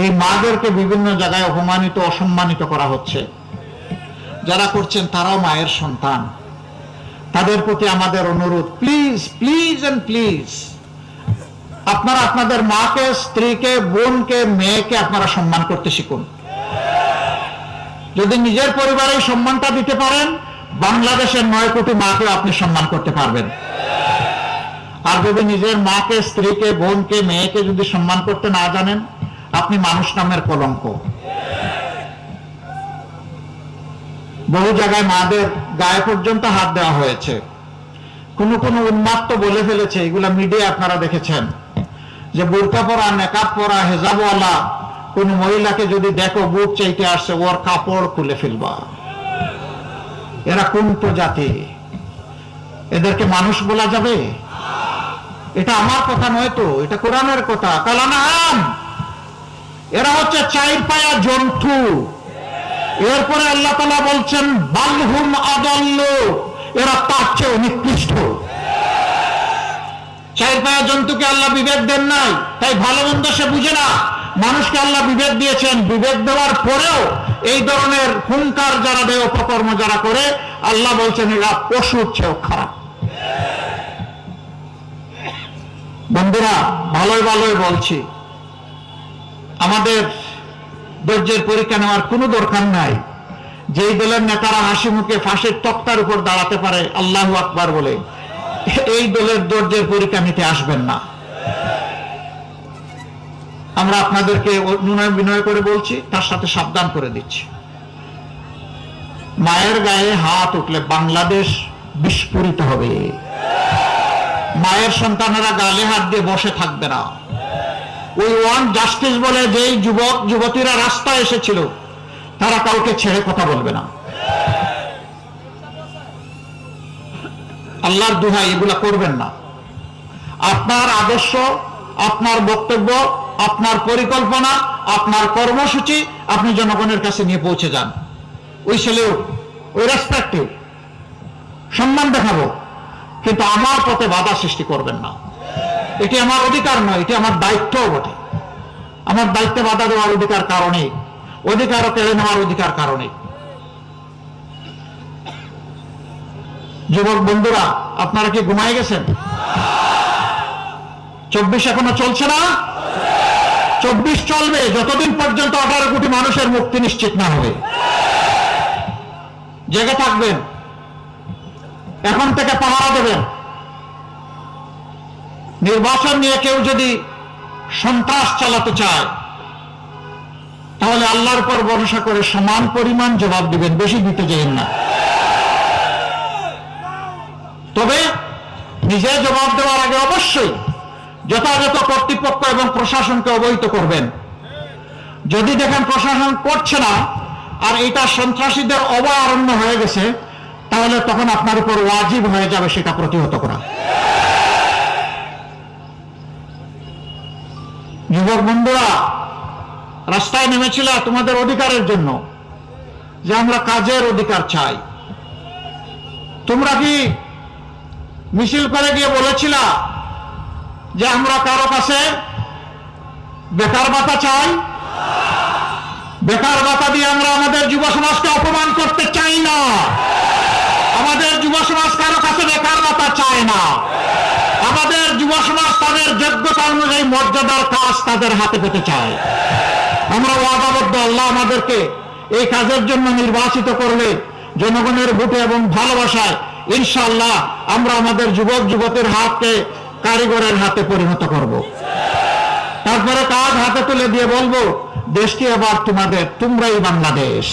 এই মাদেরকে বিভিন্ন জায়গায় অপমানিত অসম্মানিত করা হচ্ছে। যারা করছেন তারাও মায়ের সন্তান। তাদের প্রতি আমাদের অনুরোধ, প্লিজ প্লিজ এন্ড প্লিজ, আপনারা আপনাদের মাকে, স্ত্রীকে, বোনকে, মেয়েকে আপনারা সম্মান করতে শিখুন। যদি নিজের পরিবারে সম্মানটা দিতে পারেন, বাংলাদেশের 9 কোটি মাকে আপনি সম্মান করতে পারবেন। আর যদি নিজের মাকে, স্ত্রীকে, বোনকে, মেয়েকে যদি সম্মান করতে না জানেন, আপনি মানুষ নামের কলঙ্ক। বহু জায়গায় মাদের গায়ে পর্যন্ত হাত দেওয়া হয়েছে। কোন উন্মাত্ত বলে ফেলেছে, এগুলা মিডিয়া আপনারা দেখেছেন, যে বোরকা পরা, নেকাব পরা, হেজাবওয়ালা কোন মহিলাকে যদি দেখো বুক চাইতে আসছে, ওর কাপড় খুলে ফেলবা। এরা কোন প্রজাতি? এদেরকে মানুষ বলা যাবে? এটা আমার কথা নয় তো, এটা কোরআনের কথা। কালানাম, এরা হচ্ছে 4 পায়া জন্তু। এরপরে আল্লাহ তাআলা বলছেন বালহুম আদাল্লু, এরা তার চেয়ে নিকৃষ্ট। 4 পায়া জন্তুকে আল্লাহ বিবেক দেন নাই, তাই ভালো মন্দ সে বুঝে না। মানুষকে আল্লাহ বিবেক দিয়েছেন, বিবেক দেওয়ার পরেও এই ধরনের হুঙ্কার যারা দেয়, অপকর্ম যারা করে, আল্লাহ বলছেন এরা পশুর চেয়েও খারাপ। বন্ধুরা, ভালোই ভালোই বলছি, আমাদের ধৈর্যের পরীক্ষা নেওয়ার কোনো দরকার নাই। যেই দলের নেতারা হাসি মুখে ফাঁসির তক্তার উপর দাঁড়াতে পারে আল্লাহু আকবার বলে, এই দলের ধৈর্যের পরীক্ষা নিতে আসবেন না। আমরা আপনাদেরকে অনুনয় বিনয় করে বলছি, তার সাথে সাবধান করে দিচ্ছি। মায়ের গায়ে হাত উঠলে বাংলাদেশ বিস্ফোরিত হবে। মায়ের সন্তানেরা গালে হাত দিয়ে বসে থাকবে না। ওই ওয়ান জাস্টিস বলে যেই যুবক যুবতীরা রাস্তায় এসেছিল, তারা কাউকে ছেড়ে কথা বলবে না। আল্লাহর দোহাই, এগুলা করবেন না। আপনার আদর্শ, আপনার বক্তব্য, আপনার পরিকল্পনা, আপনার কর্মসূচি আপনি জনগণের কাছে নিয়ে পৌঁছে যান। ওই সেলিউট, ওই রেসপেক্টিভ, সম্মান দেখাবো, কিন্তু আমার পথে বাধা সৃষ্টি করবেন না। এটি আমার অধিকার নয়, এটি আমার দায়িত্বও বটে। আমার দায়িত্বে বাধা দেওয়ার অধিকার কারণে, অধিকারও কেড়ে নেওয়ার অধিকার কারণে। যুবক বন্ধুরা, আপনারা কি ঘুমায় গেছেন? 24 এখনো চলছে না? 24 চলবে যতদিন পর্যন্ত 18 কোটি মানুষের মুক্তি নিশ্চিত না হবে। জেগে থাকবেন, এখন থেকে পাহারা দেবেন। নির্বাচন নিয়ে কেউ যদি সন্ত্রাস চালাতে চায়, তাহলে আল্লাহর উপর ভরসা করে সমান পরিমাণ জবাব দিবেন, বেশি দিতে চাইেন না। তবে নিজে জবাব দেওয়ার আগে অবশ্যই যথাযথ কর্তৃপক্ষ এবং প্রশাসনকে অবহিত করবেন। যদি দেখেন প্রশাসন করছে না, আর এটা সন্ত্রাসীদের অভয়ারণ্য হয়ে গেছে, তাহলে তখন আপনার উপর ওয়াজিব হয়ে যাবে সেটা প্রতিহত করা। যুবক বন্ধুরা, রাস্তায় নেমেছিল তোমাদের অধিকারের জন্য, যে আমরা কাজের অধিকার চাই। তোমরা কি মিছিল করে গিয়ে বলেছিল যে আমরা কারো কাছে বেকার ভাতা চাই? বেকার ভাতা দিয়ে আমরা আমাদের যুব সমাজকে অপমান করতে চাই না। আমাদের যুব সমাজ কারো কাছে বেকার ভাতা চায় না। আমাদের যুব সমাজ তাদের যোগ্যতা অনুযায়ী মর্যাদার কাজ তাদের হাতে পেতে চায়। আমরা ওয়াদাবদ্ধ, আল্লাহ আমাদেরকে এই কাজের জন্য নির্বাচিত করলে জনগণের ভোটে এবং ভালোবাসায় ইনশাআল্লাহ আমরা আমাদের যুবক যুবতীর হাতকে কারিগরের হাতে পরিণত করব। তারপরে কাজ হাতে তুলে দিয়ে বলবো, দেশটি এবার তোমাদের, তোমরাই বাংলাদেশ।